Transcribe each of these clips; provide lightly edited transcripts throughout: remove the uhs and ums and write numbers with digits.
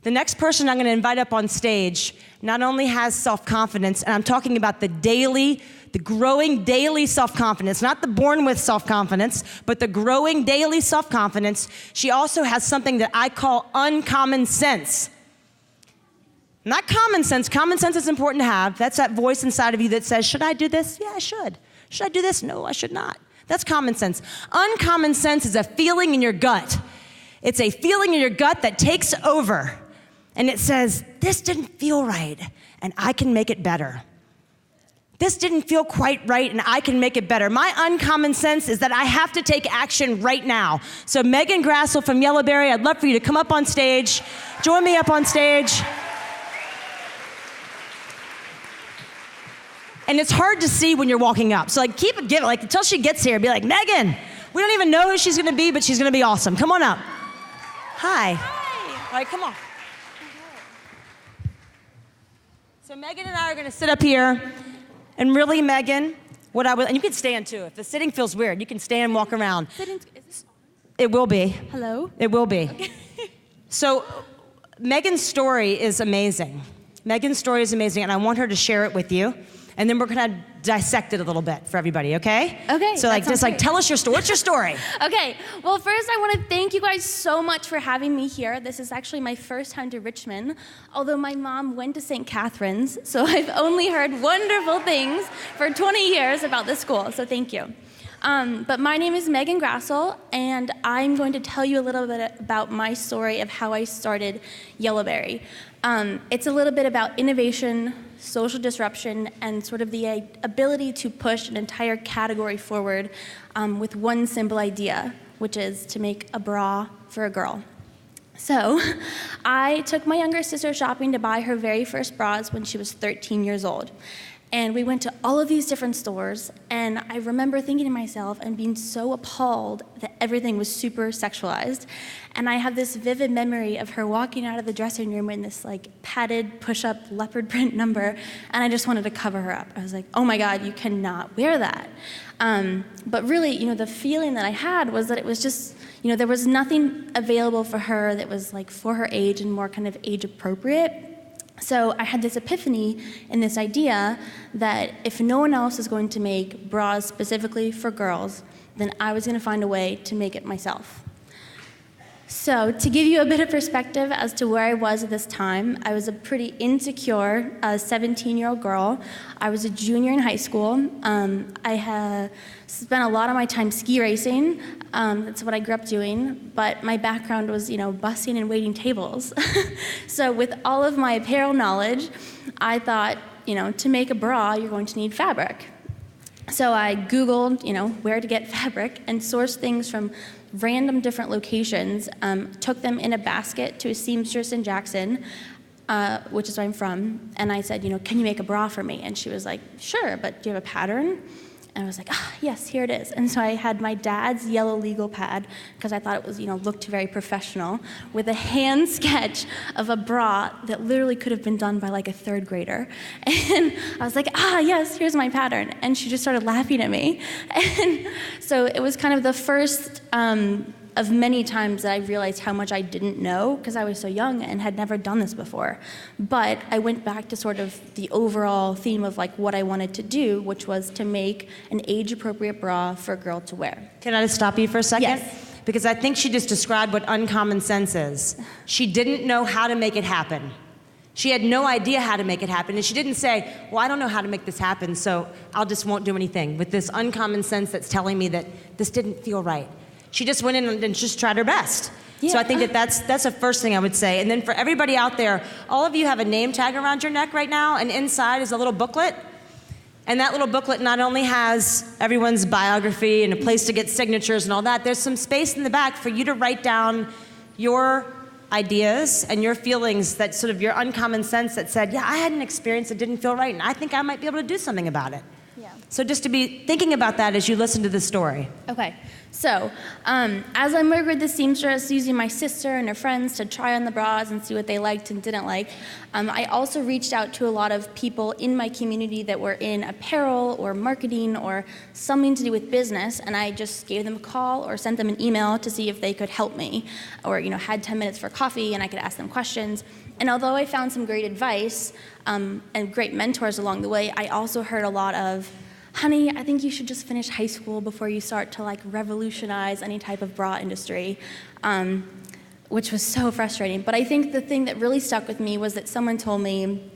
The next person I'm going to invite up on stage not only has self-confidence, and I'm talking about the growing daily self-confidence, not the born with self-confidence, but the growing daily self-confidence. She also has something that I call uncommon sense. Not common sense. Common sense is important to have. That's that voice inside of you that says, should I do this? Yeah, I should. Should I do this? No, I should not. That's common sense. Uncommon sense is a feeling in your gut. It's a feeling in your gut that takes over. And it says, this didn't feel right, and I can make it better. This didn't feel quite right, and I can make it better. My uncommon sense is that I have to take action right now. So Megan Grassell from Yellowberry, I'd love for you to come up on stage. Join me up on stage. And it's hard to see when you're walking up. So like keep it giving, like until she gets here, be like, Megan, we don't even know who she's gonna be, but she's gonna be awesome. Come on up. Hi. Hi. All right, come on. So Megan and I are gonna sit up here, and really, Megan, and you can stand too. If the sitting feels weird, you can stand and walk around. Is this on? It will be. Hello? It will be. Okay. So Megan's story is amazing. Megan's story is amazing, and I want her to share it with you. And then we're gonna dissect it a little bit for everybody, okay? Okay. So tell us your story. What's your story? Okay, well first I wanna thank you guys so much for having me here. This is actually my first time to Richmond, although my mom went to St. Catherine's, so I've only heard wonderful things for 20 years about this school, so thank you. But my name is Megan Grassell, and I'm going to tell you a little bit about my story of how I started Yellowberry. It's a little bit about innovation, social disruption, and sort of the ability to push an entire category forward with one simple idea, which is to make a bra for a girl. So I took my younger sister shopping to buy her very first bras when she was 13 years old. And we went to all of these different stores, and I remember thinking to myself and being so appalled that everything was super sexualized. And I have this vivid memory of her walking out of the dressing room in this like padded push-up leopard print number, and I just wanted to cover her up. I was like, oh my God, you cannot wear that. But really, the feeling that I had was that it was just, there was nothing available for her that was like for her age and more kind of age appropriate. So I had this epiphany and this idea that if no one else is going to make bras specifically for girls, then I was going to find a way to make it myself. So to give you a bit of perspective as to where I was at this time, I was a pretty insecure 17-year-old girl. I was a junior in high school. I had spent a lot of my time ski racing. That's what I grew up doing. But my background was, bussing and waiting tables. So with all of my apparel knowledge, I thought, to make a bra, you're going to need fabric. So I Googled, where to get fabric and sourced things from random different locations, took them in a basket to a seamstress in Jackson, which is where I'm from, and I said, can you make a bra for me? And she was like, sure, but do you have a pattern? And I was like, yes, here it is. And so I had my dad's yellow legal pad, because I thought it was, looked very professional, with a hand sketch of a bra that literally could have been done by like a third grader. And I was like, yes, here's my pattern. And she just started laughing at me. And so it was kind of the first of many times that I realized how much I didn't know, because I was so young and had never done this before. But I went back to sort of the overall theme of like what I wanted to do, which was to make an age-appropriate bra for a girl to wear. Can I just stop you for a second? Yes. Because I think she just described what uncommon sense is. She didn't know how to make it happen. She had no idea how to make it happen, and she didn't say, well, I don't know how to make this happen, so I'll just won't do anything, with this uncommon sense that's telling me that this didn't feel right. She just went in and just tried her best. Yeah. So I think that's the first thing I would say. And then for everybody out there, all of you have a name tag around your neck right now, and inside is a little booklet. And that little booklet not only has everyone's biography and a place to get signatures and all that, there's some space in the back for you to write down your ideas and your feelings, that sort of your uncommon sense that said, yeah, I had an experience that didn't feel right, and I think I might be able to do something about it. Yeah. So just to be thinking about that as you listen to the story. Okay. So, as I worked with the seamstress, using my sister and her friends to try on the bras and see what they liked and didn't like, I also reached out to a lot of people in my community that were in apparel or marketing or something to do with business, and I just gave them a call or sent them an email to see if they could help me, or had 10 minutes for coffee and I could ask them questions. And although I found some great advice and great mentors along the way, I also heard a lot of, honey, I think you should just finish high school before you start to revolutionize any type of bra industry, which was so frustrating. But I think the thing that really stuck with me was that someone told me,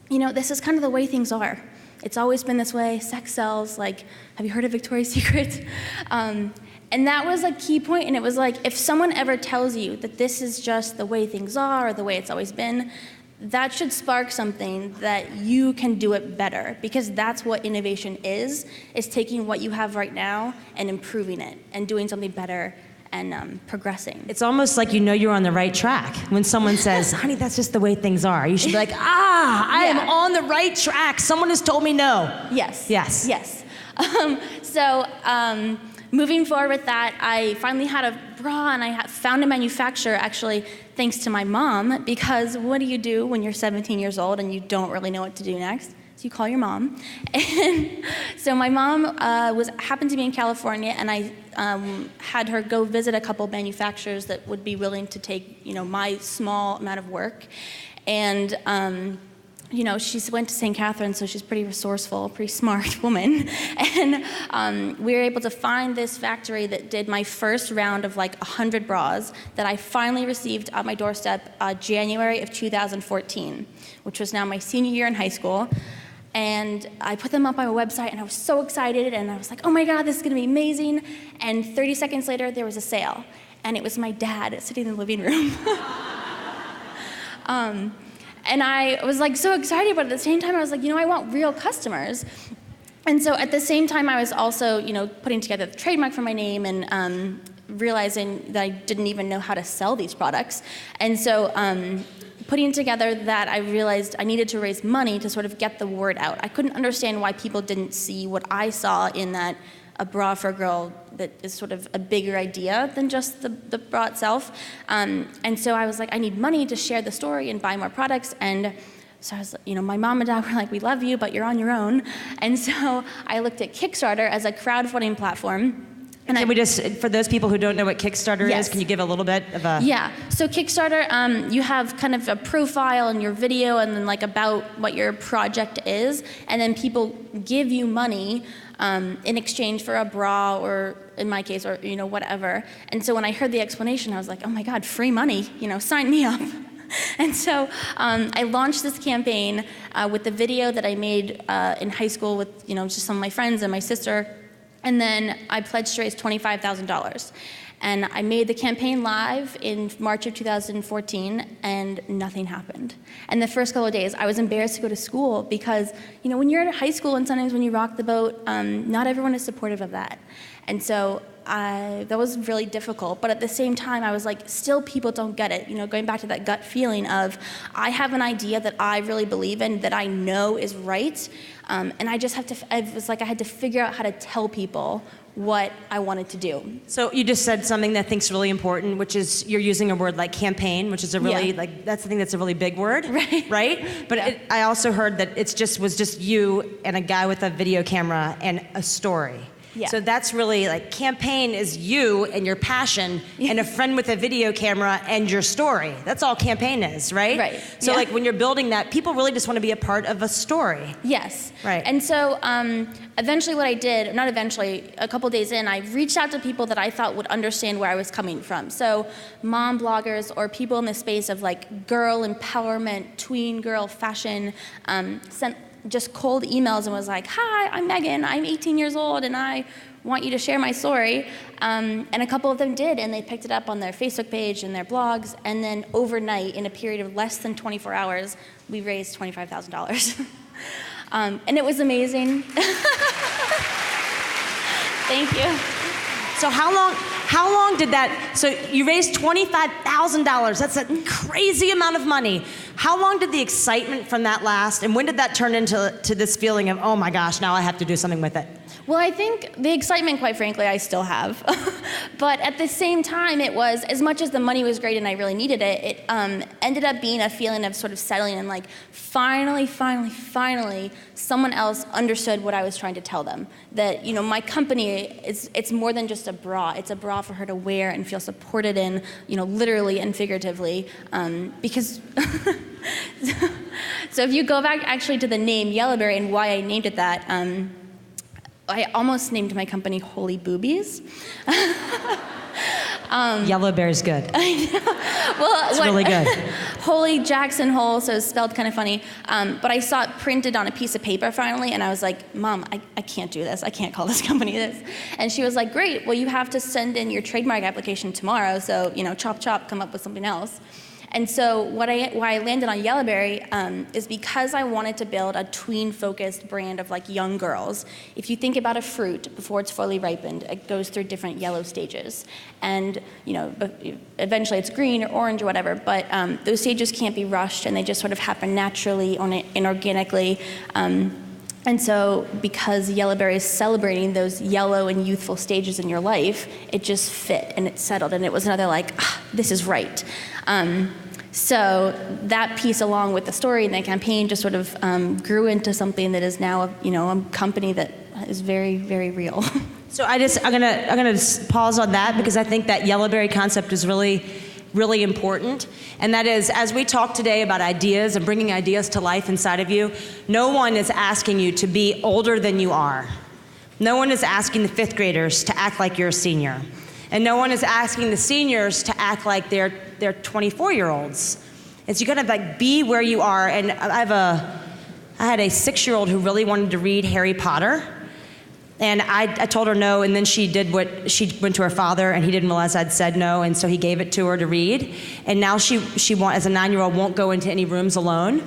this is kind of the way things are. It's always been this way. Sex sells. Have you heard of Victoria's Secret? And that was a key point. And it was if someone ever tells you that this is just the way things are or the way it's always been, that should spark something that you can do it better, because that's what innovation is taking what you have right now and improving it and doing something better and progressing. It's almost like you're on the right track. When someone says, honey, that's just the way things are, you should be like, I am on the right track. Someone has told me no. Yes. Yes. Yes. Moving forward with that, I finally had a bra, and I found a manufacturer, actually, thanks to my mom, because what do you do when you're 17 years old and you don't really know what to do next? So you call your mom. And so my mom happened to be in California, and I had her go visit a couple manufacturers that would be willing to take, my small amount of work. And she went to St. Catharines, so she's pretty resourceful, pretty smart woman. And we were able to find this factory that did my first round of 100 bras that I finally received on my doorstep January of 2014, which was now my senior year in high school. And I put them up on my website, and I was so excited, and I was like, oh my God, this is gonna be amazing. And 30 seconds later, there was a sale, and it was my dad sitting in the living room. And I was so excited, but at the same time I was I want real customers. And so at the same time I was also, putting together the trademark for my name and realizing that I didn't even know how to sell these products. And so putting together that, I realized I needed to raise money to sort of get the word out. I couldn't understand why people didn't see what I saw in that a bra for a girl that is sort of a bigger idea than just the bra itself. And so I was I need money to share the story and buy more products. And so I was, my mom and dad were we love you, but you're on your own. And so I looked at Kickstarter as a crowdfunding platform. And can we just, for those people who don't know what Kickstarter is, can you give a little bit of a... Yeah, so Kickstarter, you have kind of a profile in your video and then about what your project is, and then people give you money in exchange for a bra, or in my case, or whatever. And so when I heard the explanation, I was oh my God, free money, sign me up. And so I launched this campaign with the video that I made in high school with just some of my friends and my sister. And then I pledged to raise $25,000. And I made the campaign live in March of 2014, and nothing happened. And the first couple of days, I was embarrassed to go to school because, when you're in high school and sometimes when you rock the boat, not everyone is supportive of that. And so that was really difficult. But at the same time, I was still people don't get it. Going back to that gut feeling of, I have an idea that I really believe in, that I know is right. And I just I had to figure out how to tell people what I wanted to do. So you just said something that I think is really important, which is you're using a word like campaign, which is a really, that's the thing that's a really big word, right? But I also heard that was just you and a guy with a video camera and a story. Yeah. So that's really campaign is you and your passion and a friend with a video camera and your story. That's all campaign is, right? Right. So when you're building that, people really just want to be a part of a story. Yes. Right. And so eventually what I did, not eventually, a couple days in, I reached out to people that I thought would understand where I was coming from. So mom bloggers or people in the space of girl empowerment, tween girl fashion, sent just cold emails and was hi, I'm Megan, I'm 18 years old, and I want you to share my story. And a couple of them did, and they picked it up on their Facebook page and their blogs, and then overnight, in a period of less than 24 hours, we raised $25,000. And it was amazing. Thank you. So how how long did that, so you raised $25,000. That's a crazy amount of money. How long did the excitement from that last, and when did that turn into this feeling of, oh my gosh, now I have to do something with it? Well, I think the excitement, quite frankly, I still have. But at the same time, it was, as much as the money was great and I really needed it, it ended up being a feeling of sort of settling and like, finally, someone else understood what I was trying to tell them. That, you know, my company, it's more than just a bra. It's a bra for her to wear and feel supported in, you know, literally and figuratively. Because, so if you go back actually to the name Yellowberry and why I named it that, I almost named my company Holy Boobies. Yellowberry's good. Well, it's really good. Holy Jackson Hole, so it's spelled kind of funny. But I saw it printed on a piece of paper finally, and I was like, Mom, I can't do this. I can't call this company this. And she was like, great, well, you have to send in your trademark application tomorrow, so, you know, chop, come up with something else. And so why I landed on Yellowberry is because I wanted to build a tween-focused brand of like young girls. If you think about a fruit before it's fully ripened, it goes through different yellow stages. And you know, eventually it's green or orange or whatever, but those stages can't be rushed and they just sort of happen naturally and organically. And so because Yellowberry is celebrating those yellow and youthful stages in your life, it just fit and it settled and it was another like, this is right. So that piece along with the story and the campaign just sort of grew into something that is now a company that is very, very real. So I'm gonna pause on that because I think that Yellowberry concept is really important. And that is, as we talk today about ideas and bringing ideas to life inside of you, no one is asking you to be older than you are. No one is asking the fifth graders to act like you're a senior. And no one is asking the seniors to act like they're 24-year-olds. It's you gotta like be where you are. And I had a 6-year-old who really wanted to read Harry Potter. And I told her no, and then she went to her father, and he didn't realize I'd said no, and so he gave it to her to read. And now she as a 9-year-old, won't go into any rooms alone,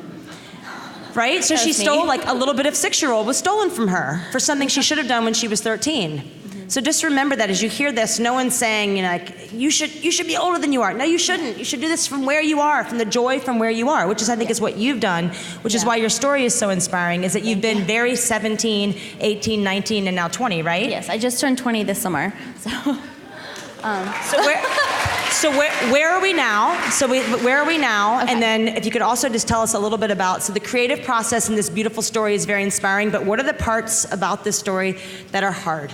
right? So she stole, like a little bit of 6-year-old was stolen from her for something she should have done when she was 13. So just remember that as you hear this, no one's saying, you know, like, you should be older than you are. No, you shouldn't. You should do this from where you are, from the joy from where you are, which is, I think, is what you've done, which is why your story is so inspiring, is that you've been very 17, 18, 19, and now 20, right? Yes, I just turned 20 this summer, so. So where are we now? Where are we now? Okay. And then if you could also just tell us a little bit about, so the creative process in this beautiful story is very inspiring, but what are the parts about this story that are hard?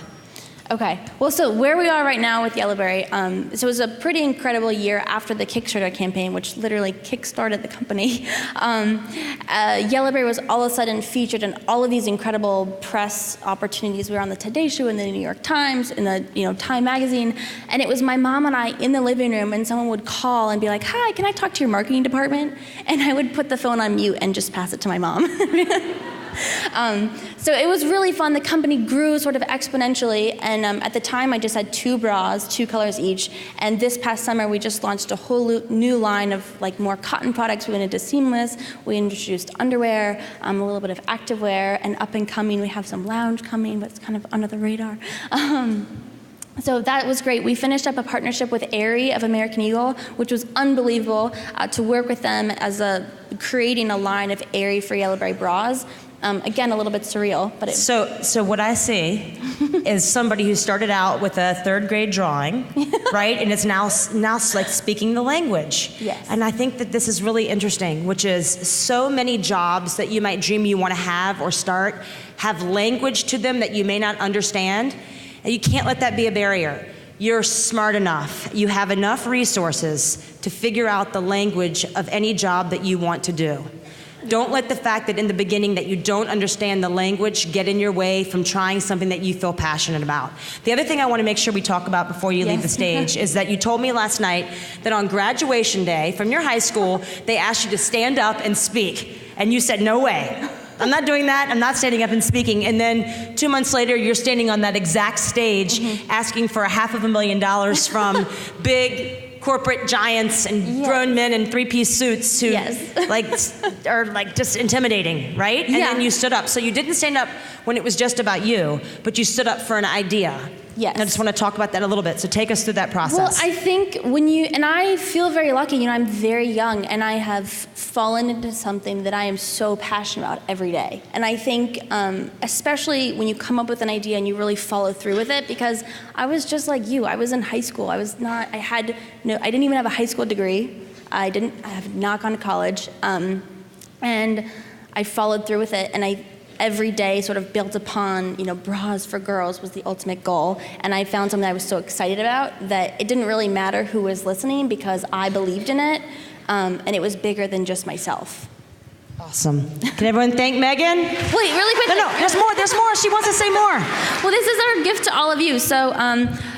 Okay, well, so where we are right now with Yellowberry, so it was a pretty incredible year after the Kickstarter campaign, which literally kickstarted the company. Yellowberry was all of a sudden featured in all of these incredible press opportunities. We were on the Today Show, in the New York Times, in the Time magazine, and it was my mom and I in the living room, and someone would call and be like, "Hi, can I talk to your marketing department?" And I would put the phone on mute and just pass it to my mom. So it was really fun. The company grew sort of exponentially, and at the time I just had 2 bras, 2 colors each, and this past summer we just launched a whole new line of like more cotton products. We went into seamless, we introduced underwear, a little bit of activewear, and up and coming we have some lounge coming, but it's kind of under the radar. So that was great. We finished up a partnership with Aerie of American Eagle, which was unbelievable, to work with them as creating a line of Aerie for Yellowberry bras. Again, a little bit surreal, but it... So what I see is somebody who started out with a 3rd grade drawing, right, and is now like speaking the language. Yes. And I think that this is really interesting, which is so many jobs that you might dream you want to have or start have language to them that you may not understand, and you can't let that be a barrier. You're smart enough, you have enough resources to figure out the language of any job that you want to do. Don't let the fact that in the beginning that you don't understand the language get in your way from trying something that you feel passionate about. The other thing I want to make sure we talk about before you leave the stage is that you told me last night that on graduation day from your high school, they asked you to stand up and speak. And you said, no way. I'm not doing that. I'm not standing up and speaking. And then 2 months later, you're standing on that exact stage asking for $500,000 from big corporate giants and grown men in 3-piece suits who are like just intimidating, right? And then you stood up. So you didn't stand up when it was just about you, but you stood up for an idea. Yes. And I just want to talk about that a little bit. So take us through that process. Well, I think and I feel very lucky, I'm very young and I have fallen into something that I am so passionate about every day. And I think, especially when you come up with an idea and you really follow through with it, because I was just like you. I was in high school. I didn't even have a high school degree. I have not gone to college. And I followed through with it, and every day sort of built upon, bras for girls was the ultimate goal. And I found something I was so excited about that it didn't really matter who was listening because I believed in it, and it was bigger than just myself. Awesome. Can everyone thank Megan? Wait, really quick. No, there's more. She wants to say more. Well, this is our gift to all of you. So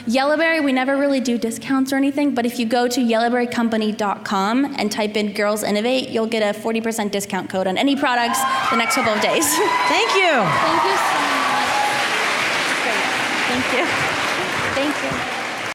Yellowberry, we never really do discounts or anything, but if you go to yellowberrycompany.com and type in Girls Innovate, you'll get a 40% discount code on any products the next couple of days. Thank you. Thank you so much. Great. Thank you. Thank you.